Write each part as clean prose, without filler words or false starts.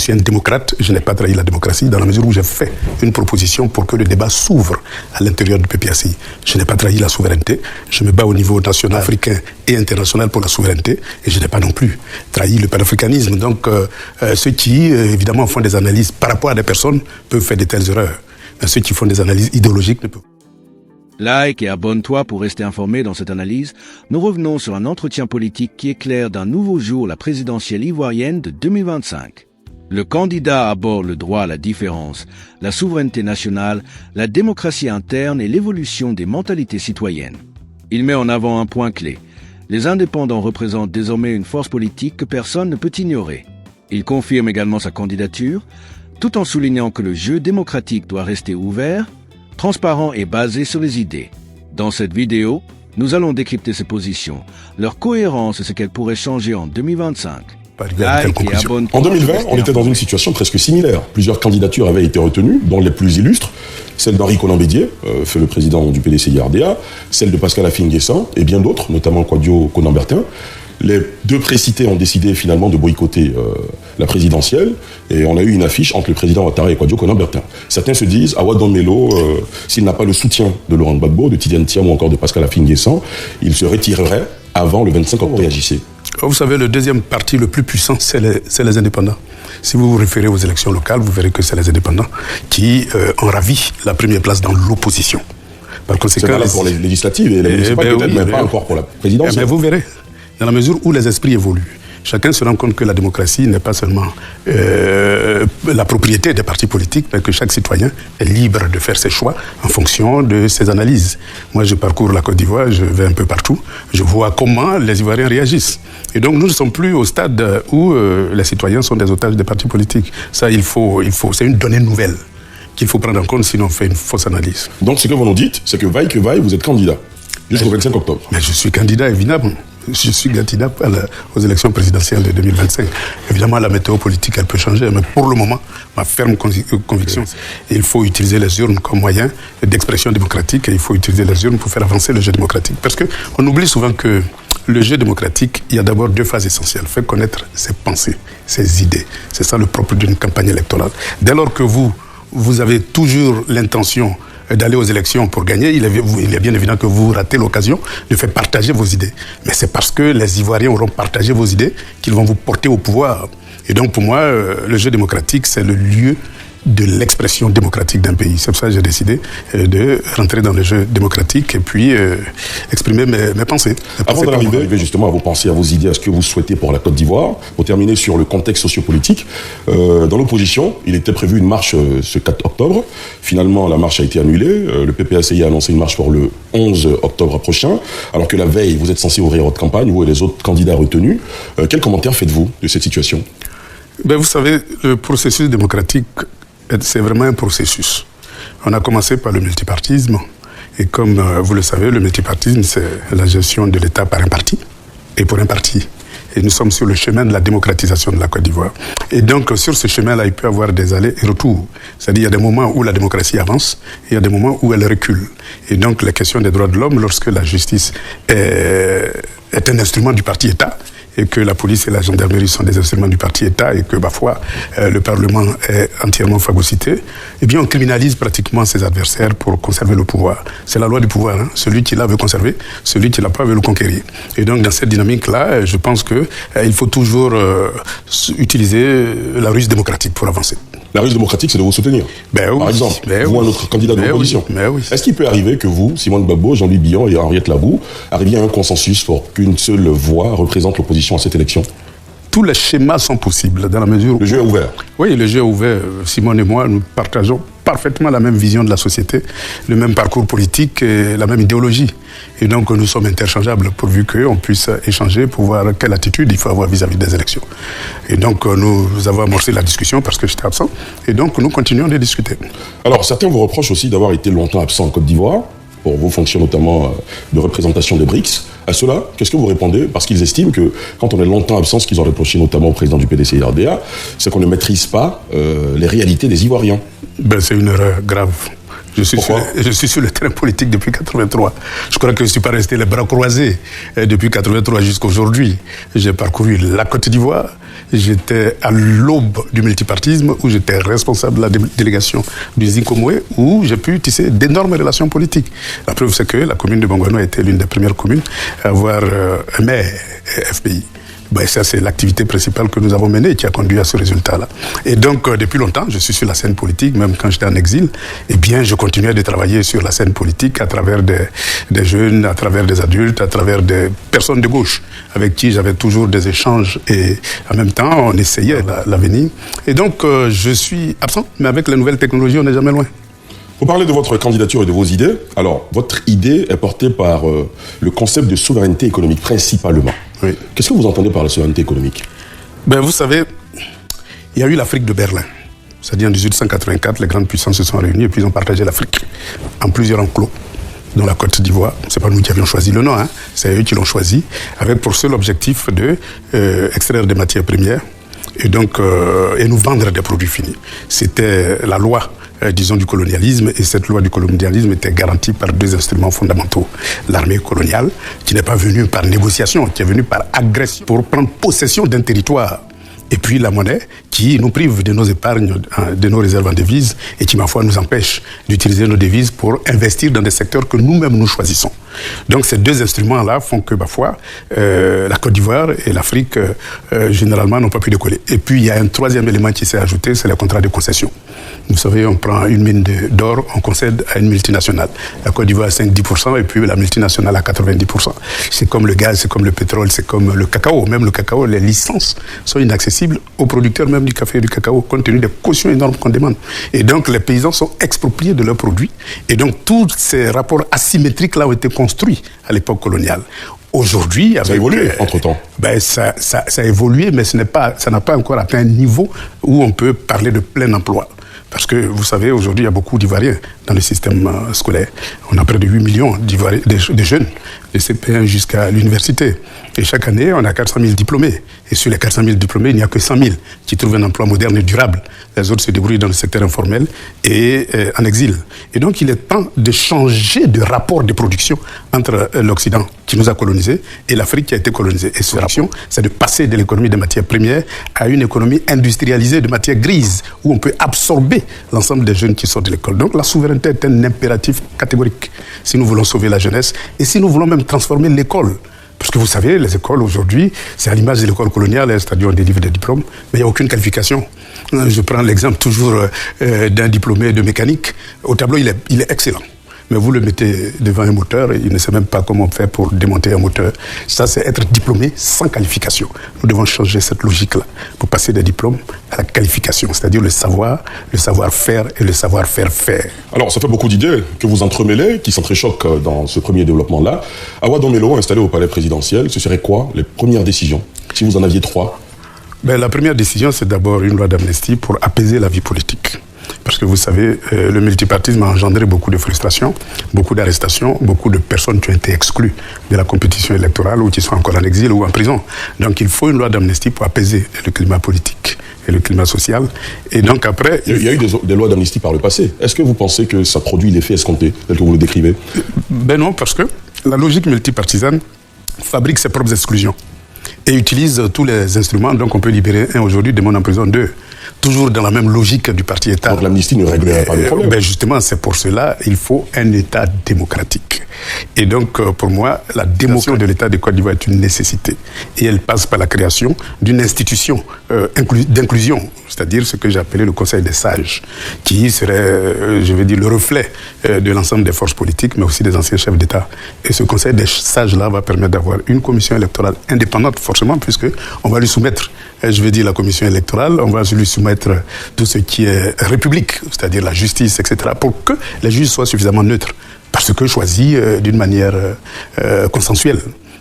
suis un démocrate, je n'ai pas trahi la démocratie dans la mesure où j'ai fait une proposition pour que le débat s'ouvre à l'intérieur du PPACI. Je n'ai pas trahi la souveraineté, je me bats au niveau national, africain et international pour la souveraineté, et je n'ai pas non plus trahi le panafricanisme. Donc ceux qui, évidemment, font des analyses par rapport à des personnes peuvent faire de telles erreurs. Mais ceux qui font des analyses idéologiques ne peuvent pas. Like et abonne-toi pour rester informé dans cette analyse. Nous revenons sur un entretien politique qui éclaire d'un nouveau jour la présidentielle ivoirienne de 2025. Le candidat aborde le droit à la différence, la souveraineté nationale, la démocratie interne et l'évolution des mentalités citoyennes. Il met en avant un point clé. Les indépendants représentent désormais une force politique que personne ne peut ignorer. Il confirme également sa candidature, tout en soulignant que le jeu démocratique doit rester ouvert, transparent et basé sur les idées. Dans cette vidéo, nous allons décrypter ces positions, leur cohérence et ce qu'elles pourraient changer en 2025. En 2020, on était dans une situation presque similaire. Plusieurs candidatures avaient été retenues, dont les plus illustres, celle d'Henri Konan Bédié, fait le président du PDCI-RDA, celle de Pascal Affi-N'Guessan et bien d'autres, notamment Kouadio Konan-Bertin. Les deux précités ont décidé finalement de boycotter la présidentielle et on a eu une affiche entre le président Ouattara et Kouadio Konan-Bertin. Certains se disent, Awadon Melo, s'il n'a pas le soutien de Laurent Gbagbo, de Tidiane Thiam ou encore de Pascal Affi-N'Guessan, il se retirerait avant le 25 octobre. Réagissez. Vous savez, le deuxième parti le plus puissant, c'est les indépendants. Si vous vous référez aux élections locales, vous verrez que c'est les indépendants qui ont ravi la première place dans l'opposition. Par conséquent, c'est valable pour les législatives et les municipales peut-être, mais pas encore pour la présidentielle. Mais vous verrez, dans la mesure où les esprits évoluent, chacun se rend compte que la démocratie n'est pas seulement la propriété des partis politiques, mais que chaque citoyen est libre de faire ses choix en fonction de ses analyses. Moi, je parcours la Côte d'Ivoire, je vais un peu partout, je vois comment les Ivoiriens réagissent. Et donc, nous ne sommes plus au stade où les citoyens sont des otages des partis politiques. Ça, c'est une donnée nouvelle qu'il faut prendre en compte, sinon on fait une fausse analyse. Donc, ce que vous nous dites, c'est que vaille, vous êtes candidat jusqu'au 25 octobre. Mais je suis candidat, évidemment. Je suis candidat aux élections présidentielles de 2025. Évidemment, la météo politique, elle peut changer, mais pour le moment, ma ferme conviction, il faut utiliser les urnes comme moyen d'expression démocratique et il faut utiliser les urnes pour faire avancer le jeu démocratique. Parce qu'on oublie souvent que le jeu démocratique, il y a d'abord deux phases essentielles. Faire connaître ses pensées, ses idées. C'est ça le propre d'une campagne électorale. Dès lors que vous avez toujours l'intention d'aller aux élections pour gagner, il est bien évident que vous ratez l'occasion de faire partager vos idées. Mais c'est parce que les Ivoiriens auront partagé vos idées qu'ils vont vous porter au pouvoir. Et donc pour moi, le jeu démocratique, c'est le lieu de l'expression démocratique d'un pays. C'est pour ça que j'ai décidé de rentrer dans le jeu démocratique et puis exprimer mes pensées. Avant d'arriver justement à vos pensées, à vos idées, à ce que vous souhaitez pour la Côte d'Ivoire, pour terminer sur le contexte sociopolitique, dans l'opposition, il était prévu une marche ce 4 octobre. Finalement, la marche a été annulée. Le PPACI a annoncé une marche pour le 11 octobre prochain, alors que la veille, vous êtes censé ouvrir votre campagne, vous et les autres candidats retenus. Quel commentaire faites-vous de cette situation ? Vous savez, le processus démocratique, c'est vraiment un processus. On a commencé par le multipartisme. Et comme vous le savez, le multipartisme, c'est la gestion de l'État par un parti et pour un parti. Et nous sommes sur le chemin de la démocratisation de la Côte d'Ivoire. Et donc, sur ce chemin-là, il peut y avoir des allers et retours. C'est-à-dire, il y a des moments où la démocratie avance et il y a des moments où elle recule. Et donc, la question des droits de l'homme, lorsque la justice est un instrument du parti État, et que la police et la gendarmerie sont des instruments du parti État et que parfois le Parlement est entièrement phagocyté, eh bien on criminalise pratiquement ses adversaires pour conserver le pouvoir. C'est la loi du pouvoir. Hein. Celui qui l'a veut conserver, celui qui l'a pas veut le conquérir. Et donc dans cette dynamique-là, je pense qu'il faut toujours utiliser la ruse démocratique pour avancer. La ruse démocratique, c'est de vous soutenir. Oui. Par exemple, vous, un autre candidat de l'opposition. Oui. Est-ce qu'il peut arriver que vous, Simone Gbagbo, Jean-Louis Billon et Henriette Labou, arriviez à un consensus pour qu'une seule voix représente l'opposition à cette élection ? Tous les schémas sont possibles dans la mesure où... Le jeu est ouvert. Oui, le jeu est ouvert. Simone et moi, nous partageons parfaitement la même vision de la société, le même parcours politique et la même idéologie. Et donc, nous sommes interchangeables pourvu qu'on puisse échanger pour voir quelle attitude il faut avoir vis-à-vis des élections. Et donc, nous avons amorcé la discussion parce que j'étais absent. Et donc, nous continuons de discuter. Alors, certains vous reprochent aussi d'avoir été longtemps absent en Côte d'Ivoire, pour vos fonctions notamment de représentation des BRICS. À cela, qu'est-ce que vous répondez ? Parce qu'ils estiment que quand on est longtemps absent, ce qu'ils ont reproché notamment au président du PDCI-RDA, c'est qu'on ne maîtrise pas les réalités des Ivoiriens. C'est une erreur grave. Je suis sur le terrain politique depuis 83. Je crois que je ne suis pas resté les bras croisés depuis 83 jusqu'à aujourd'hui. J'ai parcouru la Côte d'Ivoire. J'étais à l'aube du multipartisme, où j'étais responsable de la délégation du Zinkomwe, où j'ai pu tisser d'énormes relations politiques. La preuve, c'est que la commune de Bongouano a été l'une des premières communes à avoir un maire FPI. Ça, c'est l'activité principale que nous avons menée et qui a conduit à ce résultat-là. Et donc, depuis longtemps, je suis sur la scène politique, même quand j'étais en exil. Eh bien, je continuais de travailler sur la scène politique à travers des jeunes, à travers des adultes, à travers des personnes de gauche avec qui j'avais toujours des échanges. Et en même temps, on essayait l'avenir. Et donc, je suis absent, mais avec les nouvelles technologies, on n'est jamais loin. Vous parlez de votre candidature et de vos idées. Alors, votre idée est portée par le concept de souveraineté économique, principalement. Oui. Qu'est-ce que vous entendez par la souveraineté économique? Vous savez, il y a eu l'Afrique de Berlin. C'est-à-dire en 1884, les grandes puissances se sont réunies et puis ils ont partagé l'Afrique en plusieurs enclos, dont la Côte d'Ivoire. Ce n'est pas nous qui avions choisi le nom, c'est eux qui l'ont choisi, avec pour seul objectif de extraire des matières premières et donc et nous vendre des produits finis. C'était la loi disons du colonialisme, et cette loi du colonialisme était garantie par deux instruments fondamentaux. L'armée coloniale, qui n'est pas venue par négociation, qui est venue par agression pour prendre possession d'un territoire. Et puis la monnaie, qui nous prive de nos épargnes, de nos réserves en devises, et qui, ma foi, nous empêche d'utiliser nos devises pour investir dans des secteurs que nous-mêmes nous choisissons. Donc ces deux instruments-là font que, ma foi, la Côte d'Ivoire et l'Afrique, généralement, n'ont pas pu décoller. Et puis il y a un troisième élément qui s'est ajouté, c'est le contrat de concession. Vous savez, on prend une mine d'or, on concède à une multinationale. La Côte d'Ivoire à 5-10%, et puis la multinationale à 90%. C'est comme le gaz, c'est comme le pétrole, c'est comme le cacao. Même le cacao, les licences sont inaccessibles aux producteurs même du café et du cacao, compte tenu des cautions énormes qu'on demande. Et donc, les paysans sont expropriés de leurs produits. Et donc, tous ces rapports asymétriques-là ont été construits à l'époque coloniale. Aujourd'hui, ça a évolué entre-temps. Ça a évolué, mais ça n'a pas encore atteint un niveau où on peut parler de plein emploi. Parce que, vous savez, aujourd'hui, il y a beaucoup d'Ivoiriens dans le système scolaire. On a près de 8 millions de jeunes, de CP1 jusqu'à l'université. Et chaque année, on a 400 000 diplômés. Et sur les 400 000 diplômés, il n'y a que 100 000 qui trouvent un emploi moderne et durable. Les autres se débrouillent dans le secteur informel et en exil. Et donc, il est temps de changer de rapport de production entre l'Occident, qui nous a colonisés, et l'Afrique qui a été colonisée. Et cette action, c'est de passer de l'économie des matières premières à une économie industrialisée de matières grises, où on peut absorber l'ensemble des jeunes qui sortent de l'école. Donc la souveraineté est un impératif catégorique si nous voulons sauver la jeunesse et si nous voulons même transformer l'école. Parce que vous savez, les écoles aujourd'hui, c'est à l'image de l'école coloniale, c'est-à-dire on délivre des diplômes, mais il n'y a aucune qualification. Je prends l'exemple toujours d'un diplômé de mécanique. Au tableau, il est excellent. Mais vous le mettez devant un moteur et il ne sait même pas comment faire pour démonter un moteur. Ça, c'est être diplômé sans qualification. Nous devons changer cette logique-là pour passer des diplômes à la qualification, c'est-à-dire le savoir-faire et le savoir-faire faire. Alors, ça fait beaucoup d'idées que vous entremêlez, qui s'entrechoquent dans ce premier développement-là. Awa Domelo, installé au palais présidentiel, ce serait quoi les premières décisions, si vous en aviez 3? La première décision, c'est d'abord une loi d'amnistie pour apaiser la vie politique. Parce que vous savez, le multipartisme a engendré beaucoup de frustrations, beaucoup d'arrestations, beaucoup de personnes qui ont été exclues de la compétition électorale ou qui sont encore en exil ou en prison. Donc il faut une loi d'amnistie pour apaiser le climat politique et le climat social. Et donc après... Il y a eu des lois d'amnistie par le passé. Est-ce que vous pensez que ça produit l'effet escompté, tel que vous le décrivez? Non, parce que la logique multipartisane fabrique ses propres exclusions et utilise tous les instruments. Donc on peut libérer un aujourd'hui, démon en prison 2. Toujours dans la même logique du parti État. Donc l'amnistie ne réglerait pas le problème. Justement, c'est pour cela qu'il faut un État démocratique. Et donc, pour moi, la démocratie de l'État de Côte d'Ivoire est une nécessité. Et elle passe par la création d'une institution d'inclusion, c'est-à-dire ce que j'ai appelé le Conseil des sages, qui serait, je vais dire, le reflet de l'ensemble des forces politiques, mais aussi des anciens chefs d'État. Et ce Conseil des sages-là va permettre d'avoir une commission électorale indépendante, forcément, puisqu'on va lui soumettre, je vais dire, la commission électorale, on va lui soumettre tout ce qui est république, c'est-à-dire la justice, etc., pour que les juges soient suffisamment neutres, parce que choisis d'une manière consensuelle,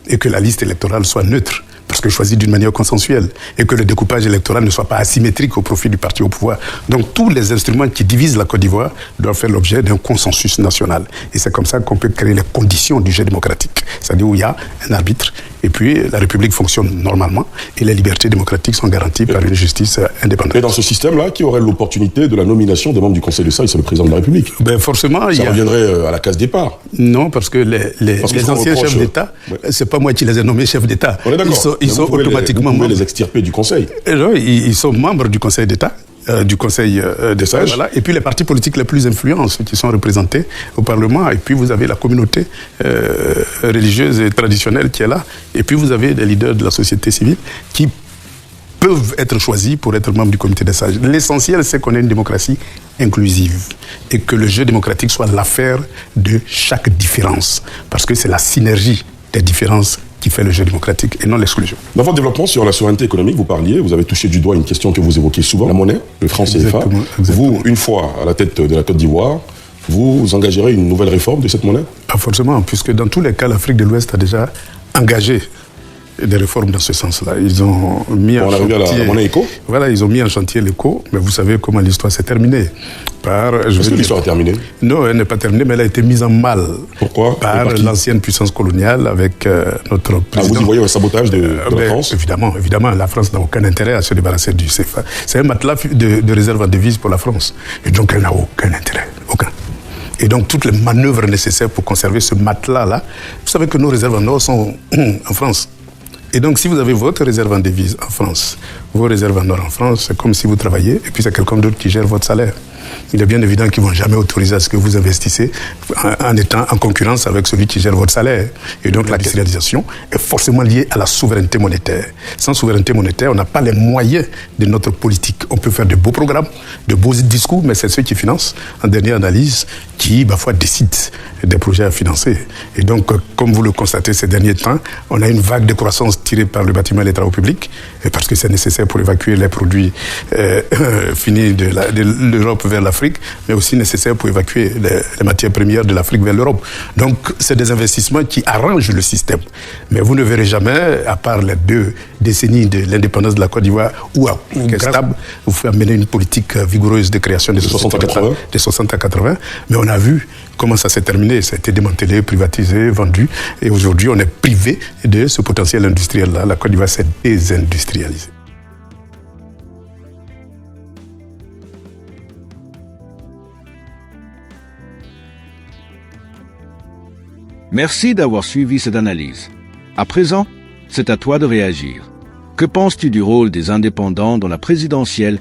et que la liste électorale soit neutre, parce que choisi d'une manière consensuelle, et que le découpage électoral ne soit pas asymétrique au profit du parti au pouvoir. Donc tous les instruments qui divisent la Côte d'Ivoire doivent faire l'objet d'un consensus national. Et c'est comme ça qu'on peut créer les conditions du jeu démocratique, c'est-à-dire où il y a un arbitre, et puis la République fonctionne normalement, et les libertés démocratiques sont garanties par une justice indépendante. Et dans ce système-là, qui aurait l'opportunité de la nomination des membres du Conseil d'État, c'est le président de la République. Ben forcément, ça reviendrait à la case départ. Non, parce que les anciens chefs d'État, c'est pas moi qui les ai nommés chefs d'État. Ils sont automatiquement membres. Vous pouvez les extirper du Conseil. Ils sont membres du Conseil d'État. Du Conseil des sages, voilà. Et puis les partis politiques les plus influents, ceux qui sont représentés au Parlement, et puis vous avez la communauté religieuse et traditionnelle qui est là, et puis vous avez des leaders de la société civile qui peuvent être choisis pour être membres du comité des sages. L'essentiel, c'est qu'on ait une démocratie inclusive et que le jeu démocratique soit l'affaire de chaque différence, parce que c'est la synergie des différences qui fait le jeu démocratique et non l'exclusion. Dans votre développement sur la souveraineté économique, vous avez touché du doigt une question que vous évoquez souvent, la monnaie, le franc CFA. Exactement. Vous, une fois à la tête de la Côte d'Ivoire, vous engagerez une nouvelle réforme de cette monnaie? Forcément, puisque dans tous les cas, l'Afrique de l'Ouest a déjà engagé des réformes dans ce sens-là. Ils ont mis en chantier... la monnaie éco. Voilà, ils ont mis en chantier l'éco, mais vous savez comment l'histoire s'est terminée. Est-ce que l'histoire est terminée? Non, elle n'est pas terminée, mais elle a été mise en mal. Pourquoi? Par l'ancienne puissance coloniale avec notre président. Vous y voyez un sabotage de la France? Évidemment, la France n'a aucun intérêt à se débarrasser du CFA. C'est un matelas de réserve en devises pour la France. Et donc elle n'a aucun intérêt, aucun. Et donc toutes les manœuvres nécessaires pour conserver ce matelas-là, vous savez que nos réserves en or sont en France. Et donc, si vous avez votre réserve en devise en France, vos réserves en or en France, c'est comme si vous travaillez et puis c'est quelqu'un d'autre qui gère votre salaire. Il est bien évident qu'ils ne vont jamais autoriser à ce que vous investissez en étant en concurrence avec celui qui gère votre salaire. Et donc, la décentralisation est forcément liée à la souveraineté monétaire. Sans souveraineté monétaire, on n'a pas les moyens de notre politique. On peut faire de beaux programmes, de beaux discours, mais c'est ceux qui financent, en dernière analyse, qui, parfois, décident des projets à financer. Et donc, comme vous le constatez ces derniers temps, on a une vague de croissance tirée par le bâtiment et les travaux publics, et parce que c'est nécessaire pour évacuer les produits finis de l'Europe vers l'Afrique, mais aussi nécessaire pour évacuer les matières premières de l'Afrique vers l'Europe. Donc, c'est des investissements qui arrangent le système. Mais vous ne verrez jamais, à part les 2 décennies de l'indépendance de la Côte d'Ivoire, où est stable, vous pouvez amener une politique vigoureuse de création des 60 à 80. Mais on a vu comment ça s'est terminé. Ça a été démantelé, privatisé, vendu. Et aujourd'hui, on est privé de ce potentiel industriel-là. La Côte d'Ivoire s'est désindustrialisée. Merci d'avoir suivi cette analyse. À présent, c'est à toi de réagir. Que penses-tu du rôle des indépendants dans la présidentielle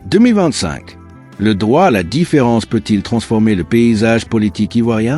2025? Le droit à la différence peut-il transformer le paysage politique ivoirien?